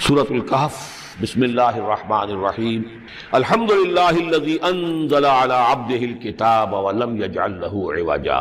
سورۃ الکہف بسم اللہ الرحمن الرحیم الحمد للہ الذی انزل علی عبدہ الکتاب ولم یجعل لہ عوجا۔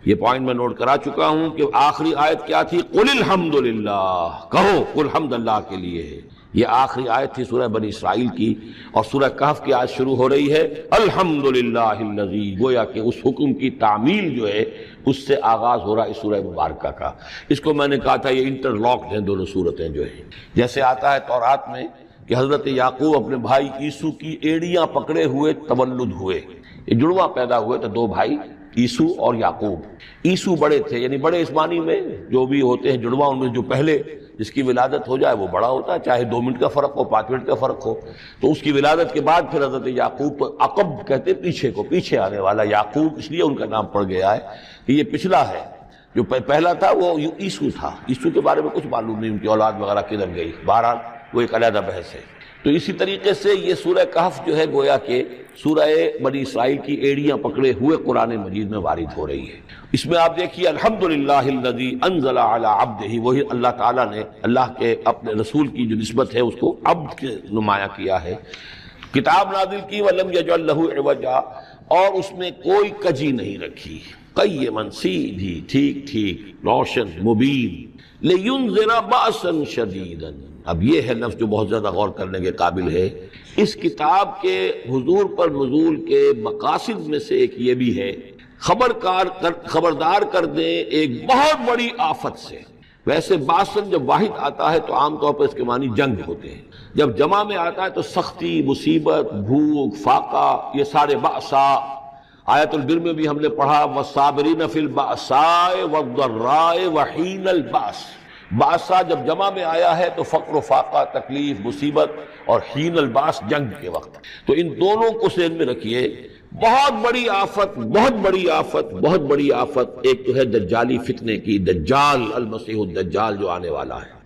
یہ پوائنٹ میں نوٹ کرا چکا ہوں کہ آخری آیت کیا تھی؟ قل الحمد للہ، کہو قل حمد اللہ کے لیے ہے۔ یہ آخری آیت تھی سورہ بنی اسرائیل کی، اور سورہ کہف کی آیت شروع ہو رہی ہے الحمد للہ الذی، گویا کہ اس حکم کی تعمیل جو ہے اس سے آغاز ہو رہا ہے اس سورہ مبارکہ کا۔ اس کو میں نے کہا تھا یہ انٹر لاکڈ ہیں دونوں صورتیں جو ہیں، جیسے آتا ہے تورات میں کہ حضرت یعقوب اپنے بھائی عیسو کی ایڑیاں پکڑے ہوئے تولد ہوئے، یہ جڑواں پیدا ہوئے تو دو بھائی عیسو اور یعقوب۔ عیسو بڑے تھے، یعنی بڑے اسمانی میں جو بھی ہوتے ہیں جڑواں، ان میں جو پہلے جس کی ولادت ہو جائے وہ بڑا ہوتا ہے، چاہے 2 منٹ کا فرق ہو 5 منٹ کا فرق ہو۔ تو اس کی ولادت کے بعد پھر حضرت یعقوب کو عقب کہتے پیچھے کو، پیچھے آنے والا یعقوب، اس لیے ان کا نام پڑ گیا ہے کہ یہ پچھلا ہے۔ جو پہلا تھا وہ عیسو تھا، عیسو کے بارے میں کچھ معلوم نہیں، ان کی اولاد وغیرہ کدھر گئی، بہرحال وہ ایک علیحدہ بحث ہے۔ تو اسی طریقے سے یہ سورہ کہف جو ہے گویا کہ سورہ بنی اسرائیل کی ایڑیاں پکڑے ہوئے قرآن مجید میں وارد ہو رہی ہے۔ اس میں آپ دیکھیے الحمدللہ الذی انزل علی عبدہ، وہی اللہ تعالیٰ نے اللہ کے اپنے رسول کی جو نسبت ہے اس کو عبد کے نمایاں کیا ہے، کتاب نازل کی ولم یجعل لہ عوجا، اور اس میں کوئی کجی نہیں رکھی، قیما، سیدھی، ٹھیک ٹھیک، روشن، مبین، لینذر بأسا شدیدا۔ اب یہ ہے لفظ جو بہت زیادہ غور کرنے کے قابل ہے۔ اس کتاب کے حضور پر نزول کے مقاصد میں سے ایک یہ بھی ہے خبردار کر دیں ایک بہت بڑی آفت سے۔ ویسے باسن جب واحد آتا ہے تو عام طور پر اس کے معنی جنگ ہوتے ہیں، جب جمع میں آتا ہے تو سختی، مصیبت، بھوک، فاقہ، یہ سارے بأسا۔ آیت البر میں بھی ہم نے پڑھا والصابرین فی البأساء والضراء وحین البأس۔ باسا جب جمع میں آیا ہے تو فقر و فاقہ، تکلیف، مصیبت، اور حین الباس جنگ کے وقت۔ تو ان دونوں کو ذہن میں رکھیے، بہت بڑی آفت، بہت بڑی آفت، بہت بڑی آفت۔ ایک تو ہے دجالی فتنے کی، دجال المسیح الدجال جو آنے والا ہے،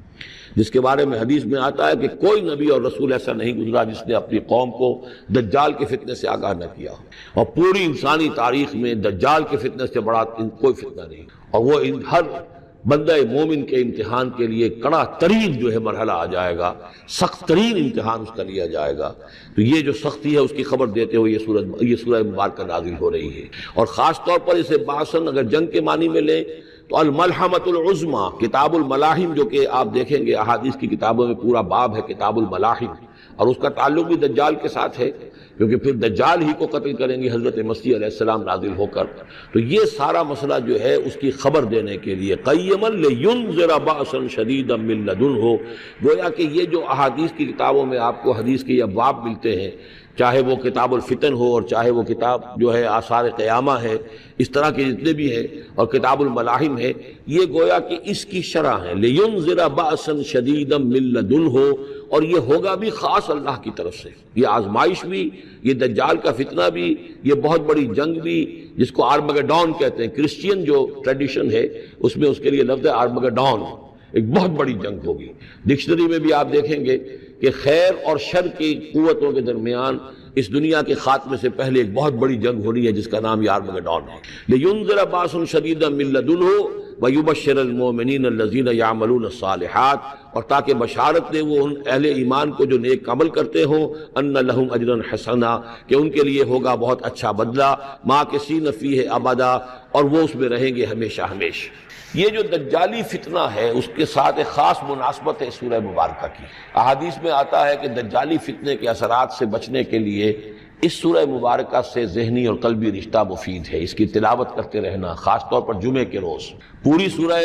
جس کے بارے میں حدیث میں آتا ہے کہ کوئی نبی اور رسول ایسا نہیں گزرا جس نے اپنی قوم کو دجال کے فتنے سے آگاہ نہ کیا، اور پوری انسانی تاریخ میں دجال کے فتنے سے بڑا کوئی فتنہ نہیں، اور وہ ہر بندہ مومن کے امتحان کے لیے کڑا ترین جو ہے مرحلہ آ جائے گا، سخت ترین امتحان اس کا لیا جائے گا۔ تو یہ جو سختی ہے اس کی خبر دیتے ہوئے یہ سورہ مبارکہ نازل ہو رہی ہے، اور خاص طور پر اسے باسن اگر جنگ کے معنی میں لیں تو الملحمۃ العظمیٰ، کتاب الملاحم، جو کہ آپ دیکھیں گے احادیث کی کتابوں میں پورا باب ہے کتاب الملاحم، اور اس کا تعلق بھی دجال کے ساتھ ہے، کیونکہ پھر دجال ہی کو قتل کریں گے حضرت مسیح علیہ السلام نازل ہو کر۔ تو یہ سارا مسئلہ جو ہے اس کی خبر دینے کے لیے قیما لینذر بأسا شدیدا من لدنہ، گویا کہ یہ جو احادیث کی کتابوں میں آپ کو حدیث کے ابواب ملتے ہیں، چاہے وہ کتاب الفتن ہو اور چاہے وہ کتاب جو ہے آثار قیامہ ہے، اس طرح کے جتنے بھی ہیں، اور کتاب الملاحم ہے، یہ گویا کہ اس کی شرح ہے لینذر بأسا شدیدا من لدنہ، اور یہ ہوگا بھی خاص اللہ کی طرف سے، یہ آزمائش بھی، یہ دجال کا فتنہ بھی، یہ بہت بڑی جنگ بھی، جس کو آرمگڈون کہتے ہیں۔ کرسچین جو ٹریڈیشن ہے اس میں اس کے لیے لفظ ہے آرمگڈون، ایک بہت بڑی جنگ ہوگی۔ ڈکشنری میں بھی آپ دیکھیں گے کہ خیر اور شر کی قوتوں کے درمیان اس دنیا کے خاتمے سے پہلے ایک بہت بڑی جنگ ہو رہی ہے جس کا نام یہ آرمگڈون ہے۔ لینذر بأسا شدیدا من لدنہ ویبشر المؤمنین الذین یعملون الصالحات، اور تاکہ بشارت دے وہ ان اہل ایمان کو جو نیک عمل کرتے ہوں، ان لہم اجرا حسنا، کہ ان کے لیے ہوگا بہت اچھا بدلہ، ماکثین فیہ ابدا، اور وہ اس میں رہیں گے ہمیشہ ہمیشہ۔ یہ جو دجالی فتنہ ہے اس کے ساتھ ایک خاص مناسبت ہے سورہ مبارکہ کی۔ احادیث میں آتا ہے کہ دجالی فتنے کے اثرات سے بچنے کے لیے اس سورہ مبارکہ سے ذہنی اور قلبی رشتہ مفید ہے، اس کی تلاوت کرتے رہنا، خاص طور پر جمعے کے روز پوری سورہ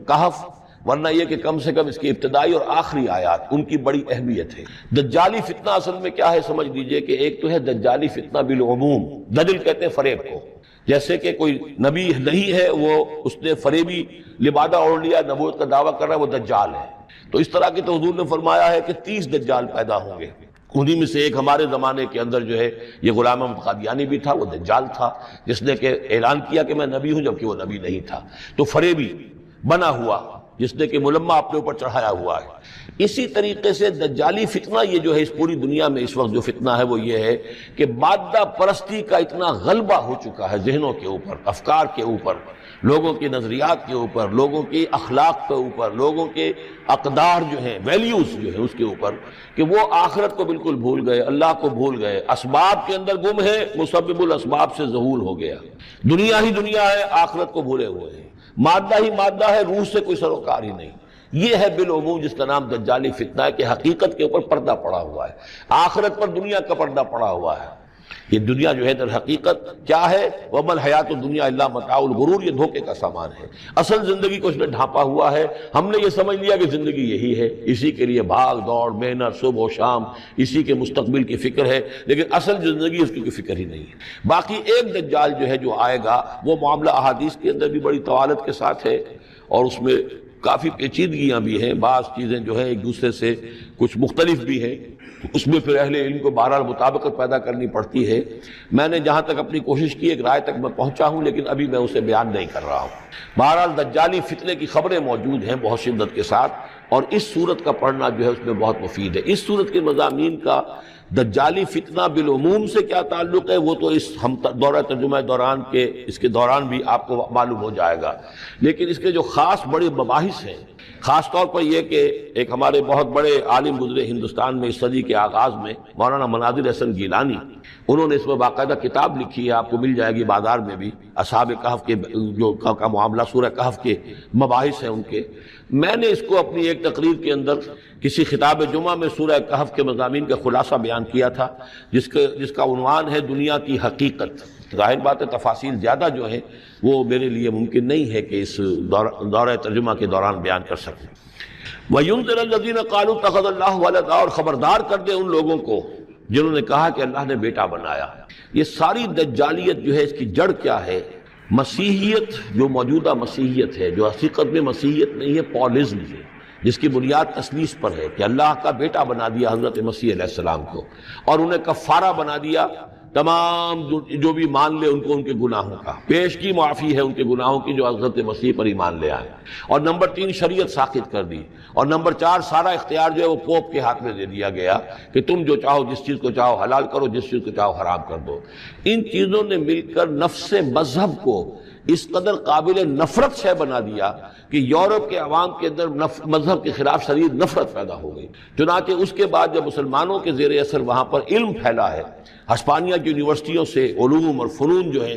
کہف، ورنہ یہ کہ کم سے کم اس کی ابتدائی اور آخری آیات ان کی بڑی اہمیت ہے۔ دجالی فتنہ اصل میں کیا ہے سمجھ لیجئے کہ ایک تو ہے دجالی فتنہ بالعموم، دجل کہتے ہیں فریب کو، جیسے کہ کوئی نبی نہیں ہے، وہ اس نے فریبی لبادہ اوڑھ لیا، نبوت کا دعویٰ کر رہا ہے، وہ دجال ہے۔ تو اس طرح کی تو حضور نے فرمایا ہے کہ 30 دجال پیدا ہوں گے، انہی میں سے ایک ہمارے زمانے کے اندر جو ہے یہ غلام احمد قادیانی بھی تھا، وہ دجال تھا، جس نے کہ اعلان کیا کہ میں نبی ہوں جبکہ وہ نبی نہیں تھا۔ تو فریبی بنا ہوا جس نے کہ ملمہ اپنے اوپر چڑھایا ہوا ہے۔ اسی طریقے سے دجالی فتنہ یہ جو ہے اس پوری دنیا میں اس وقت جو فتنہ ہے وہ یہ ہے کہ مادہ پرستی کا اتنا غلبہ ہو چکا ہے ذہنوں کے اوپر، افکار کے اوپر، لوگوں کے نظریات کے اوپر، لوگوں کی اخلاق کے اوپر، لوگوں کے اقدار جو ہیں، ویلیوز جو ہیں اس کے اوپر، کہ وہ آخرت کو بالکل بھول گئے، اللہ کو بھول گئے، اسباب کے اندر گم ہے، مسبب الاسباب سے ذہول ہو گیا، دنیا ہی دنیا ہے، آخرت کو بھولے ہوئے ہیں، مادہ ہی مادہ ہے، روح سے کوئی سروکار ہی نہیں۔ یہ ہے بالعموم جس کا نام دجالی فتنہ ہے کہ حقیقت کے اوپر پردہ پڑا ہوا ہے، آخرت پر دنیا کا پردہ پڑا ہوا ہے۔ یہ دنیا جو ہے در حقیقت کیا ہے؟ وَمَا الْحَيَاةُ الدُّنْيَا إِلَّا مَتَاعُ الْغُرُورِ، یہ دھوکے کا سامان ہے۔ اصل زندگی کو اس نے ڈھانپا ہوا ہے، ہم نے یہ سمجھ لیا کہ زندگی یہی ہے، اسی کے لیے بھاگ دوڑ محنت صبح و شام، اسی کے مستقبل کی فکر ہے، لیکن اصل زندگی اس کی کوئی فکر ہی نہیں ہے۔ باقی ایک دجال جو ہے جو آئے گا وہ معاملہ احادیث کے اندر بھی بڑی طوالت کے ساتھ ہے، اور اس میں کافی پیچیدگیاں بھی ہیں، بعض چیزیں جو ہیں ایک دوسرے سے کچھ مختلف بھی ہیں، اس میں پھر اہل علم کو بہرحال مطابقت پیدا کرنی پڑتی ہے۔ میں نے جہاں تک اپنی کوشش کی ایک رائے تک میں پہنچا ہوں، لیکن ابھی میں اسے بیان نہیں کر رہا ہوں۔ بہرحال دجالی فتنے کی خبریں موجود ہیں بہت شدت کے ساتھ، اور اس صورت کا پڑھنا جو ہے اس میں بہت مفید ہے۔ اس صورت کے مضامین کا دجالی فتنہ بالعموم سے کیا تعلق ہے وہ تو اس ہم دورہ ترجمہ دوران کے اس کے دوران بھی آپ کو معلوم ہو جائے گا، لیکن اس کے جو خاص بڑے مباحث ہیں، خاص طور پر یہ کہ ایک ہمارے بہت بڑے عالم گزرے ہندوستان میں اس صدی کے آغاز میں، مولانا مناظر حسن گیلانی، انہوں نے اس میں باقاعدہ کتاب لکھی ہے، آپ کو مل جائے گی بازار میں بھی، اصحاب کہف کے جو کا معاملہ سورہ کہف کے مباحث ہیں ان کے۔ میں نے اس کو اپنی ایک تقریر کے اندر کسی خطاب جمعہ میں سورہ کہف کے مضامین کا خلاصہ بیان کیا تھا، جس کا عنوان ہے دنیا کی حقیقت۔ ظاہر بات ہے تفاصیل زیادہ جو ہیں وہ میرے لیے ممکن نہیں ہے کہ اس دورہ ترجمہ کے دوران بیان کر سکوں۔ وَيُنذِرَ الَّذِينَ قَالُوا اتَّخَذَ اللَّهُ وَلَدًا، اور خبردار کر دے ان لوگوں کو جنہوں نے کہا کہ اللہ نے بیٹا بنایا۔ یہ ساری دجالیت جو ہے اس کی جڑ کیا ہے؟ مسیحیت، جو موجودہ مسیحیت ہے، جو حقیقت میں مسیحیت نہیں ہے، پالزم ہے، جس کی بنیاد تثلیث پر ہے کہ اللہ کا بیٹا بنا دیا حضرت مسیح علیہ السلام کو، اور انہیں کفارہ بنا دیا تمام جو بھی مان لے ان کو ان کے گناہوں کا، پیش کی معافی ہے ان کے گناہوں کی جو حضرت مسیح پر ایمان لے آئے، اور نمبر 3 شریعت ساقط کر دی، اور نمبر 4 سارا اختیار جو ہے وہ پوپ کے ہاتھ میں دے دیا گیا کہ تم جو چاہو جس چیز کو چاہو حلال کرو، جس چیز کو چاہو حرام کر دو۔ ان چیزوں نے مل کر نفس مذہب کو اس قدر قابل نفرت شے بنا دیا کہ یورپ کے عوام کے اندر مذہب کے خلاف شدید نفرت پیدا ہو گئی۔ چنانچہ اس کے بعد جب مسلمانوں کے زیر اثر وہاں پر علم پھیلا ہے، ہسپانیہ کی یونیورسٹیوں سے علوم اور فنون جو ہیں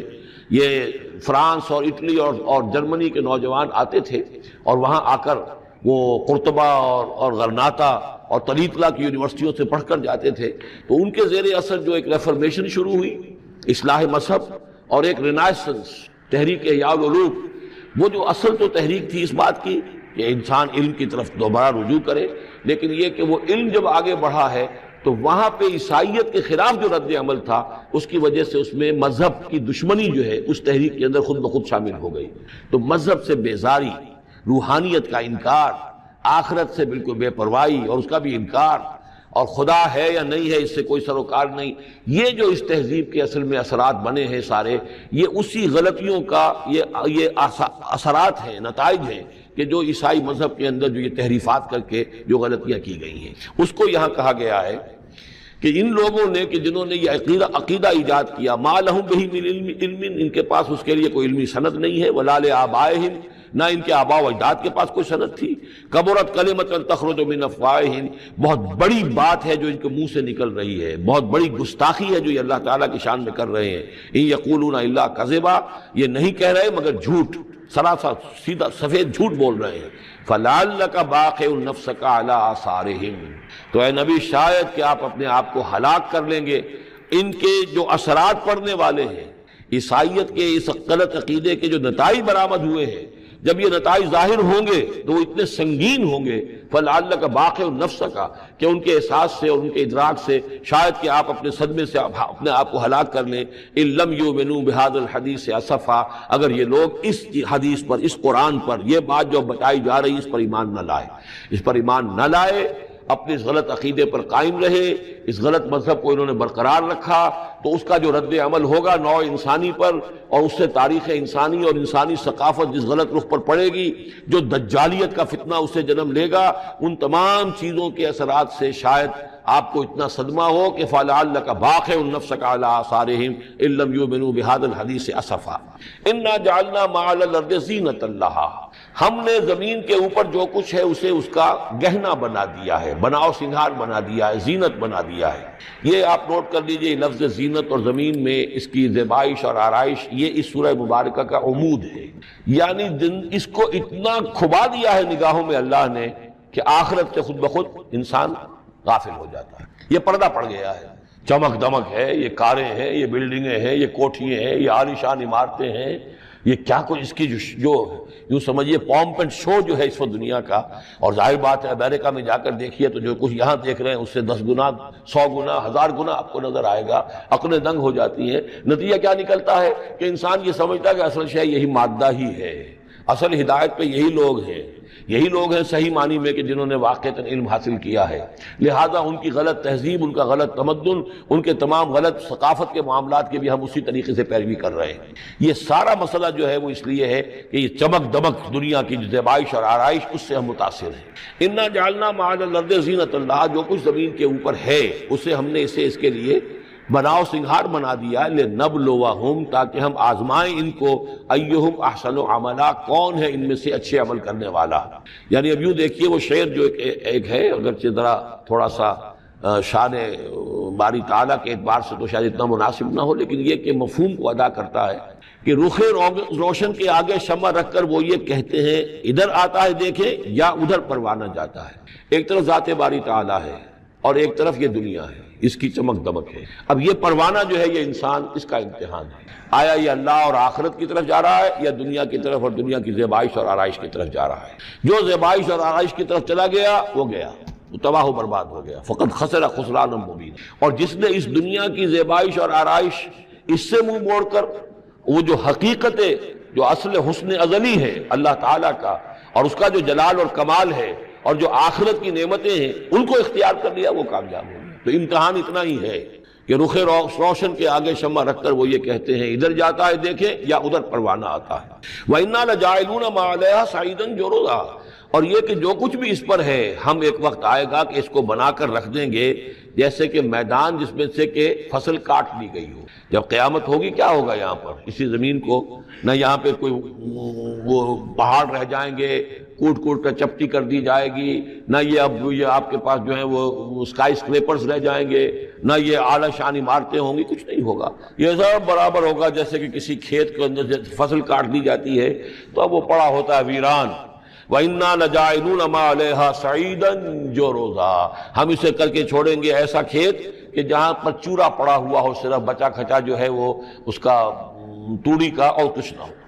یہ فرانس اور اٹلی اور جرمنی کے نوجوان آتے تھے، اور وہاں آ کر وہ قرطبہ اور غرناطہ اور طلیطلہ کی یونیورسٹیوں سے پڑھ کر جاتے تھے، تو ان کے زیر اثر جو ایک ریفرمیشن شروع ہوئی، اصلاح مذہب، اور ایک رینائسنس، تحریک احیاء العلوم، وہ جو اصل تو تحریک تھی اس بات کی کہ انسان علم کی طرف دوبارہ رجوع کرے، لیکن یہ کہ وہ علم جب آگے بڑھا ہے تو وہاں پہ عیسائیت کے خلاف جو رد عمل تھا اس کی وجہ سے اس میں مذہب کی دشمنی جو ہے اس تحریک کے اندر خود بخود شامل ہو گئی۔ تو مذہب سے بیزاری، روحانیت کا انکار، آخرت سے بالکل بے پرواہی اور اس کا بھی انکار، اور خدا ہے یا نہیں ہے اس سے کوئی سروکار نہیں، یہ جو اس تہذیب کے اصل میں اثرات بنے ہیں سارے، یہ اسی غلطیوں کا یہ اثرات ہیں، نتائج ہیں کہ جو عیسائی مذہب کے اندر جو یہ تحریفات کر کے جو غلطیاں کی گئی ہیں، اس کو یہاں کہا گیا ہے کہ ان لوگوں نے کہ جنہوں نے یہ عقیدہ ایجاد کیا، ما لہم بہ من علم، ان کے پاس اس کے لیے کوئی علمی سند نہیں ہے، ولا لآبائہم، نہ ان کے آباء و اجداد کے پاس کوئی سند تھی، کبرت کلمۃ تخرج من افواہہم، بہت بڑی بات ہے جو ان کے منہ سے نکل رہی ہے، بہت بڑی گستاخی ہے جو یہ اللہ تعالیٰ کی شان میں کر رہے ہیں، ان یقولون الا کذبا، یہ نہیں کہہ رہے مگر جھوٹ، سراسر سیدھا سفید جھوٹ بول رہے ہیں، فلعلک باخع نفسک علی آثارہم، تو اے نبی شاید کہ آپ اپنے آپ کو ہلاک کر لیں گے ان کے جو اثرات پڑنے والے ہیں، عیسائیت کے اس غلط عقیدے کے جو نتائج برآمد ہوئے ہیں، جب یہ نتائج ظاہر ہوں گے تو وہ اتنے سنگین ہوں گے، فلعلک باخع نفسک، کہ ان کے احساس سے اور ان کے ادراک سے شاید کہ آپ اپنے صدمے سے اپنے آپ کو ہلاک کر لیں، ان لم یؤمنوا بہذا الحدیث اسفا، اگر یہ لوگ اس حدیث پر، اس قرآن پر، یہ بات جو بتائی جا رہی اس پر ایمان نہ لائے، اس پر ایمان نہ لائے، اپنے اس غلط عقیدے پر قائم رہے، اس غلط مذہب کو انہوں نے برقرار رکھا، تو اس کا جو رد عمل ہوگا نوع انسانی پر، اور اس سے تاریخ انسانی اور انسانی ثقافت جس غلط رخ پر پڑے گی، جو دجالیت کا فتنہ اسے جنم لے گا، ان تمام چیزوں کے اثرات سے شاید آپ کو اتنا صدمہ ہو کہ فَلَعَلَّكَ بَاخِعٌ نَفْسَكَ عَلَىٰ آثَارِهِمْ إِن لَّمْ يُؤْمِنُوا بِهَٰذَا الْحَدِيثِ أَسَفًا إِنَّا جَعَلْنَا مَا عَلَى الْأَرْضِ زِينَةً لَّهَا، ہم نے زمین کے اوپر جو کچھ ہے اسے اس کا گہنا بنا دیا ہے، بناؤ سنگھار بنا دیا ہے، زینت بنا دیا ہے۔ یہ آپ نوٹ کر لیجئے، لفظ زینت اور زمین میں اس کی زیبائش اور آرائش، یہ اس سورہ مبارکہ کا عمود ہے، یعنی اس کو اتنا کھبا دیا ہے نگاہوں میں اللہ نے کہ آخرت سے خود بخود انسان غافل ہو جاتا ہے۔ یہ پردہ پڑ گیا ہے، چمک دمک ہے، یہ کاریں ہیں، یہ بلڈنگیں ہیں، یہ کوٹھیاں ہیں، یہ عالیشان عمارتیں ہیں، یہ کیا کچھ اس کی جو یوں سمجھیے پومپ اینڈ شو جو ہے اس وقت دنیا کا، اور ظاہر بات ہے امریکہ میں جا کر دیکھیے تو جو کچھ یہاں دیکھ رہے ہیں اس سے 10 گنا 100 گنا 1000 گنا آپ کو نظر آئے گا، عقلیں دنگ ہو جاتی ہیں۔ نتیجہ کیا نکلتا ہے کہ انسان یہ سمجھتا ہے کہ اصل شے یہی مادہ ہی ہے، اصل ہدایت پہ یہی لوگ ہیں، یہی لوگ ہیں صحیح معنی میں کہ جنہوں نے واقعتاً علم حاصل کیا ہے، لہذا ان کی غلط تہذیب، ان کا غلط تمدن، ان کے تمام غلط ثقافت کے معاملات کے بھی ہم اسی طریقے سے پیروی کر رہے ہیں۔ یہ سارا مسئلہ جو ہے وہ اس لیے ہے کہ یہ چمک دمک دنیا کی زیبائش اور آرائش، اس سے ہم متاثر ہیں۔ انا جعلنا ما علی الارض زینۃ اللہ، جو کچھ زمین کے اوپر ہے اسے ہم نے اسے اس کے لیے بناؤ سنگھار بنا دیا ہے، لنبلوہم، تاکہ ہم آزمائیں ان کو، ایہم احسن عملا، کون ہے ان میں سے اچھے عمل کرنے والا۔ یعنی اب یوں دیکھیے وہ شعر جو ایک ہے، اگرچہ ذرا تھوڑا سا شان باری تعالیٰ کے اعتبار سے تو شاید اتنا مناسب نہ ہو، لیکن یہ کہ مفہوم کو ادا کرتا ہے کہ رخ روشن کے آگے شمع رکھ کر وہ یہ کہتے ہیں ادھر آتا ہے دیکھیں یا ادھر پروانہ جاتا ہے۔ ایک طرف ذات باری تعالیٰ ہے اور ایک طرف یہ دنیا ہے، اس کی چمک دمک ہے۔ اب یہ پروانہ جو ہے یہ انسان، اس کا امتحان ہے، آیا یہ اللہ اور آخرت کی طرف جا رہا ہے یا دنیا کی طرف اور دنیا کی زیبائش اور آرائش کی طرف جا رہا ہے۔ جو زیبائش اور آرائش کی طرف چلا گیا وہ گیا، وہ تباہ و برباد ہو گیا، فقط خسر خسرانا مبین۔ اور جس نے اس دنیا کی زیبائش اور آرائش اس سے منہ موڑ کر وہ جو حقیقت ہے، جو اصل حسن ازلی ہے اللہ تعالیٰ کا، اور اس کا جو جلال اور کمال ہے، اور جو آخرت کی نعمتیں ہیں، ان کو اختیار کر لیا، وہ کامیاب ہو گیا۔ تو امتحان اتنا ہی ہے کہ رخ روشن کے آگے شمع رکھ کر وہ یہ کہتے ہیں ادھر جاتا ہے دیکھیں یا ادھر پروانہ آتا ہے۔ وَإِنَّا لَجَاعِلُونَ مَا عَلَيْهَا صَعِيدًا جُرُزًا، اور یہ کہ جو کچھ بھی اس پر ہے ہم ایک وقت آئے گا کہ اس کو بنا کر رکھ دیں گے جیسے کہ میدان جس میں سے کہ فصل کاٹ لی گئی ہو۔ جب قیامت ہوگی کیا ہوگا یہاں پر، اسی زمین کو نہ یہاں پہ کوئی وہ پہاڑ رہ جائیں گے، کوٹ کوٹ کر چپٹی کر دی جائے گی، نہ یہ آپ کے پاس جو ہیں وہ اسکائی اسکریپرز رہ جائیں گے، نہ یہ اعلیٰ شان عمارتیں ہوں گی، کچھ نہیں ہوگا۔ یہ سب برابر ہوگا جیسے کہ کسی کھیت کے اندر سے فصل کاٹ دی جاتی ہے تو اب وہ پڑا ہوتا ہے ویران۔ وَإِنَّا لَجَاعِلُونَ مَا عَلَيْهَا صَعِيدًا جُرُزًا، ہم اسے کر کے چھوڑیں گے ایسا کھیت کہ جہاں پر چورا پڑا ہوا ہو، صرف بچا کھچا جو ہے وہ اس کا توڑی کا، اور کچھ نہ ہو۔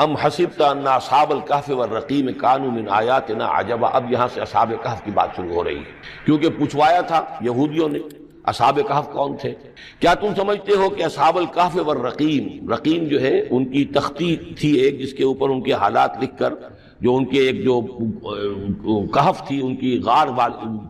ام حسبت ان اصحاب الکہف والرقیم کانوا من آیاتنا عجبا، اب یہاں سے اصحاب کہف کی بات شروع ہو رہی ہے، کیونکہ پوچھوایا تھا یہودیوں نے اصحاب کہف کون تھے۔ کیا تم سمجھتے ہو کہ اصحاب الکہف والرقیم، رقیم جو ہے ان کی تختی تھی ایک جس کے اوپر ان کے حالات لکھ کر، جو ان کے ایک جو کہف تھی، ان کی غار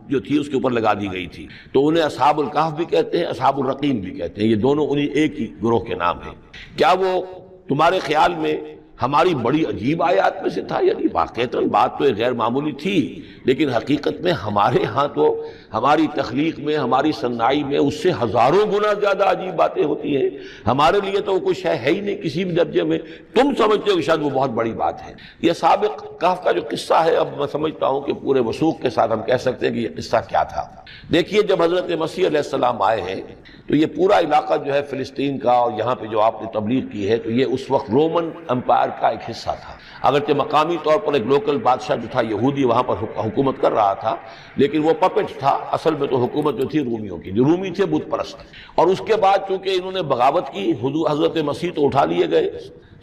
جو تھی اس کے اوپر لگا دی گئی تھی، تو انہیں اصحاب الکہف بھی کہتے ہیں، اصحاب الرقیم بھی کہتے ہیں، یہ دونوں انہیں ایک ہی گروہ کے نام ہیں۔ کیا وہ تمہارے خیال میں ہماری بڑی عجیب آیات میں سے تھا؟ یعنی واقعتاً بات تو ایک غیر معمولی تھی، لیکن حقیقت میں ہمارے ہاں تو ہماری تخلیق میں، ہماری صنائی میں اس سے ہزاروں گنا زیادہ عجیب باتیں ہوتی ہیں۔ ہمارے لیے تو وہ کوئی شے ہے ہی نہیں کسی بھی درجے میں، تم سمجھتے ہو کہ شاید وہ بہت بڑی بات ہے۔ یہ سابق کہف کا جو قصہ ہے، اب میں سمجھتا ہوں کہ پورے وثوق کے ساتھ ہم کہہ سکتے ہیں کہ یہ قصہ کیا تھا۔ دیکھیے جب حضرت مسیح علیہ السلام آئے ہیں تو یہ پورا علاقہ جو ہے فلسطین کا، اور یہاں پہ جو آپ نے تبلیغ کی ہے، تو یہ اس وقت رومن امپائر کا ایک حصہ تھا۔ اگرچہ مقامی طور پر ایک لوکل بادشاہ جو تھا یہودی وہاں پر حکومت کر رہا تھا، لیکن وہ پپٹ تھا، اصل میں تو حکومت جو تھی رومیوں کی، جو رومی تھے بت پرست۔ اور اس کے بعد چونکہ انہوں نے بغاوت کی، حضرت مسیح تو اٹھا لیے گئے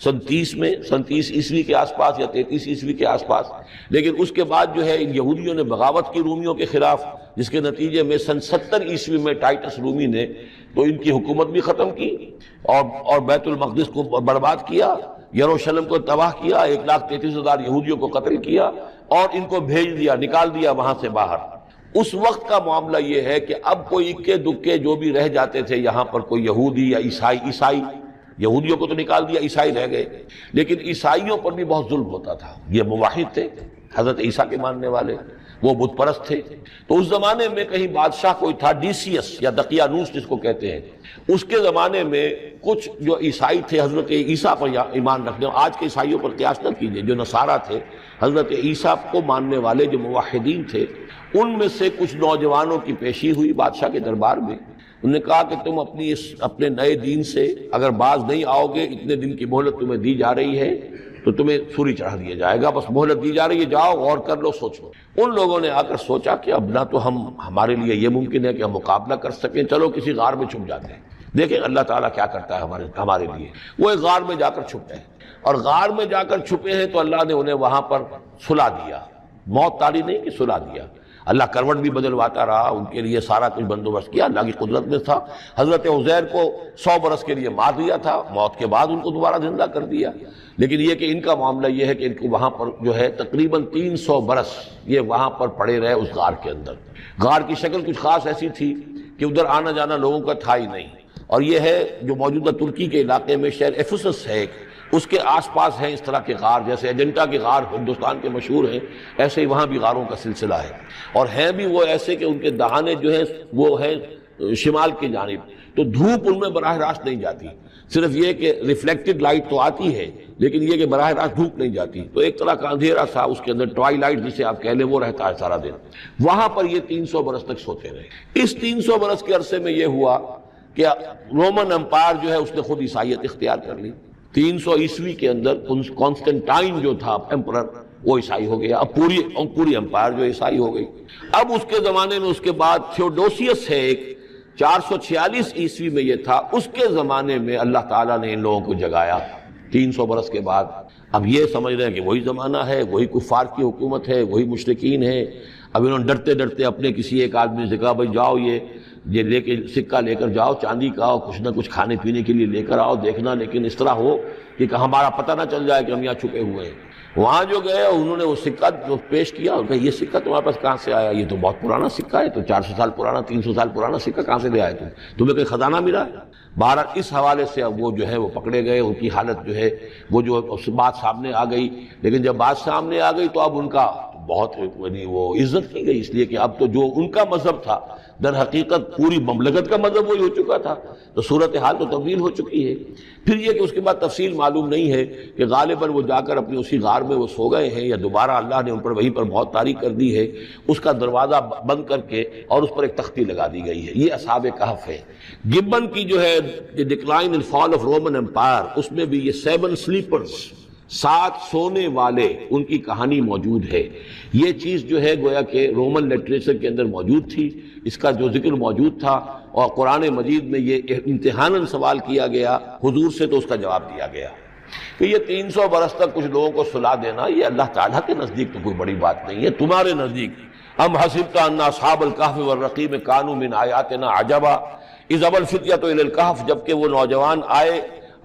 سن 30 عیسوی کے آس پاس یا 33 عیسوی کے آس پاس، لیکن اس کے بعد جو ہے ان یہودیوں نے بغاوت کی رومیوں کے خلاف، جس کے نتیجے میں سن 70 عیسوی میں ٹائٹس رومی نے تو ان کی حکومت بھی ختم کی اور بیت المقدس کو برباد کیا، یروشلم کو تباہ کیا، 1,33,000 یہودیوں کو قتل کیا اور ان کو بھیج دیا، نکال دیا وہاں سے باہر۔ اس وقت کا معاملہ یہ ہے کہ اب کوئی اکے دکے جو بھی رہ جاتے تھے یہاں پر، کوئی یہودی یا عیسائی، یہودیوں کو تو نکال دیا، عیسائی رہ گئے، لیکن عیسائیوں پر بھی بہت ظلم ہوتا تھا۔ یہ موحد تھے، حضرت عیسیٰ کے ماننے والے، وہ بت پرست تھے۔ تو اس زمانے میں کہیں بادشاہ کوئی تھا، ڈیسیس یا دقیانوس جس کو کہتے ہیں، اس کے زمانے میں کچھ جو عیسائی تھے حضرت عیسیٰ پر ایمان رکھنے، آج کے عیسائیوں پر قیاس نہ کیجیے، جو نصارہ تھے حضرت عیسیٰ کو ماننے والے جو موحدین تھے، ان میں سے کچھ نوجوانوں کی پیشی ہوئی بادشاہ کے دربار میں۔ انہوں نے کہا کہ تم اپنے نئے دین سے اگر باز نہیں آؤ گے، اتنے دن کی مہلت تمہیں دی جا رہی ہے تو تمہیں سولی چڑھا دیا جائے گا، بس مہلت دی جا رہی ہے، جاؤ غور کر لو، سوچو۔ ان لوگوں نے آ کر سوچا کہ اب نہ تو ہمارے لیے یہ ممکن ہے کہ ہم مقابلہ کر سکیں، چلو کسی غار میں چھپ جاتے ہیں، دیکھیں اللہ تعالیٰ کیا کرتا ہے ہمارے لیے۔ وہ ایک غار میں جا کر چھپے ہیں، اور غار میں جا کر چھپے ہیں تو اللہ نے انہیں وہاں پر سلا دیا، موت طاری نہیں کہ سلا دیا۔ اللہ کروٹ بھی بدلواتا رہا، ان کے لیے سارا کچھ بندوبست کیا، اللہ کی قدرت میں تھا۔ حضرت عزیر کو 100 برس کے لیے مار دیا تھا، موت کے بعد ان کو دوبارہ زندہ کر دیا۔ لیکن یہ کہ ان کا معاملہ یہ ہے کہ ان کو وہاں پر جو ہے تقریباً 300 برس یہ وہاں پر پڑے رہے اس غار کے اندر۔ غار کی شکل کچھ خاص ایسی تھی کہ ادھر آنا جانا لوگوں کا تھا ہی نہیں، اور یہ ہے جو موجودہ ترکی کے علاقے میں شہر ایفسس ہے، اس کے آس پاس ہیں اس طرح کے غار، جیسے اجنٹا کے غار ہندوستان کے مشہور ہیں، ایسے ہی وہاں بھی غاروں کا سلسلہ ہے، اور ہیں بھی وہ ایسے کہ ان کے دہانے جو ہیں وہ ہے شمال کی جانب، تو دھوپ ان میں براہ راست نہیں جاتی، صرف یہ کہ ریفلیکٹڈ لائٹ تو آتی ہے، لیکن یہ کہ براہ راست دھوپ نہیں جاتی، تو ایک طرح کا اندھیرا سا اس کے اندر، ٹوائی لائٹ جسے آپ کہہ لیں، وہ رہتا ہے سارا دن۔ وہاں پر یہ 300 برس تک سوتے رہے۔ اس 300 برس کے عرصے میں یہ ہوا کہ رومن امپائر جو ہے اس نے خود عیسائیت اختیار کر لی۔ 300 عیسوی کے اندر کانسٹنٹائن جو تھا ایمپرر، وہ عیسائی ہو گیا، اب پوری امپائر جو عیسائی ہو گئی۔ اب اس کے زمانے میں اس کے بعد تھیوڈوسیس ہے ایک، 446 عیسوی میں یہ تھا، اس کے زمانے میں اللہ تعالیٰ نے ان لوگوں کو جگایا 300 برس کے بعد۔ اب یہ سمجھ رہے ہیں کہ وہی زمانہ ہے، وہی کفار کی حکومت ہے، وہی مشرکین ہے۔ اب انہوں نے ڈرتے ڈرتے اپنے کسی ایک آدمی سے کہا بھائی جاؤ یہ لے کے سکہ لے کر جاؤ، چاندی کا، کچھ نہ کچھ کھانے پینے کے لیے لے کر آؤ، دیکھنا لیکن اس طرح ہو کہ ہمارا پتہ نہ چل جائے کہ ہم یہاں چھپے ہوئے ہیں۔ وہاں جو گئے انہوں نے وہ سکہ جو پیش کیا، اور کہا یہ سکہ تمہارے پاس کہاں سے آیا؟ یہ تو بہت پرانا سکہ ہے، تو 400 سال پرانا، 300 سال پرانا سکہ کہاں سے لے آئے تمہیں کوئی خزانہ ملا ہے؟ بہرحال اس حوالے سے اب وہ جو ہے وہ پکڑے گئے، ان کی حالت جو ہے وہ جو بات سامنے آ گئی۔ لیکن جب بات سامنے آ گئی تو اب ان کا بہت وہ عزت کی گئی، اس لیے کہ اب تو جو ان کا مذہب تھا در حقیقت پوری مملکت کا مذہب وہی ہو چکا تھا، تو صورتحال تو تبدیل ہو چکی ہے۔ پھر یہ کہ اس کے بعد تفصیل معلوم نہیں ہے کہ غالباً وہ جا کر اپنی اسی غار میں وہ سو گئے ہیں، یا دوبارہ اللہ نے ان پر وہیں پر موت طاری کر دی ہے، اس کا دروازہ بند کر کے اور اس پر ایک تختی لگا دی گئی ہے۔ یہ اصحاب کہف ہے۔ گبن کی جو ہے decline and fall of Roman empire, اس میں بھی یہ 7 سلیپرز، 7 سونے والے، ان کی کہانی موجود ہے۔ یہ چیز جو ہے گویا کہ رومن لٹریچر کے اندر موجود تھی، اس کا جو ذکر موجود تھا، اور قرآن مجید میں یہ امتحاناً سوال کیا گیا حضور سے، تو اس کا جواب دیا گیا کہ یہ 300 برس تک کچھ لوگوں کو سلا دینا، یہ اللہ تعالیٰ کے نزدیک تو کوئی بڑی بات نہیں ہے، تمہارے نزدیک ام حسبت ان اصحاب الکہف والرقیم کانوا من آیاتنا عجبا اذ ابى الفتية الى الکہف، جبکہ وہ نوجوان آئے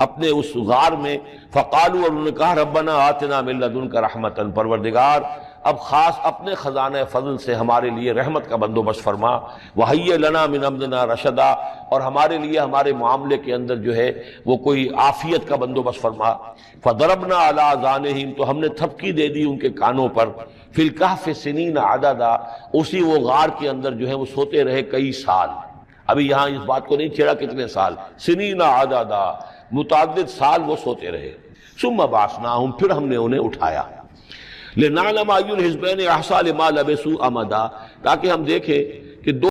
اپنے اس غار میں، فقالوا، اور انہوں نے کہا ربنا آتنا من لدنک رحمتا، پروردگار اب خاص اپنے خزانہ فضل سے ہمارے لیے رحمت کا بندوبست فرما، وہیئ لنا من امرنا رشدا، اور ہمارے لیے ہمارے معاملے کے اندر جو ہے وہ کوئی عافیت کا بندوبست فرما، فضربنا علی آذانہم، تو ہم نے تھپکی دے دی ان کے کانوں پر، فی الکہف سنین عددا، اسی وہ غار کے اندر جو ہے وہ سوتے رہے کئی سال۔ ابھی یہاں اس بات کو نہیں چھیڑا کتنے سال، سنین عددا، متعدد سال وہ سوتے رہے۔ ثم بعثناہم، پھر ہم نے انہیں اٹھایا، لنعلم ای الحزبین احصیٰ لما لبثوا امدا، تاکہ ہم دیکھیں کہ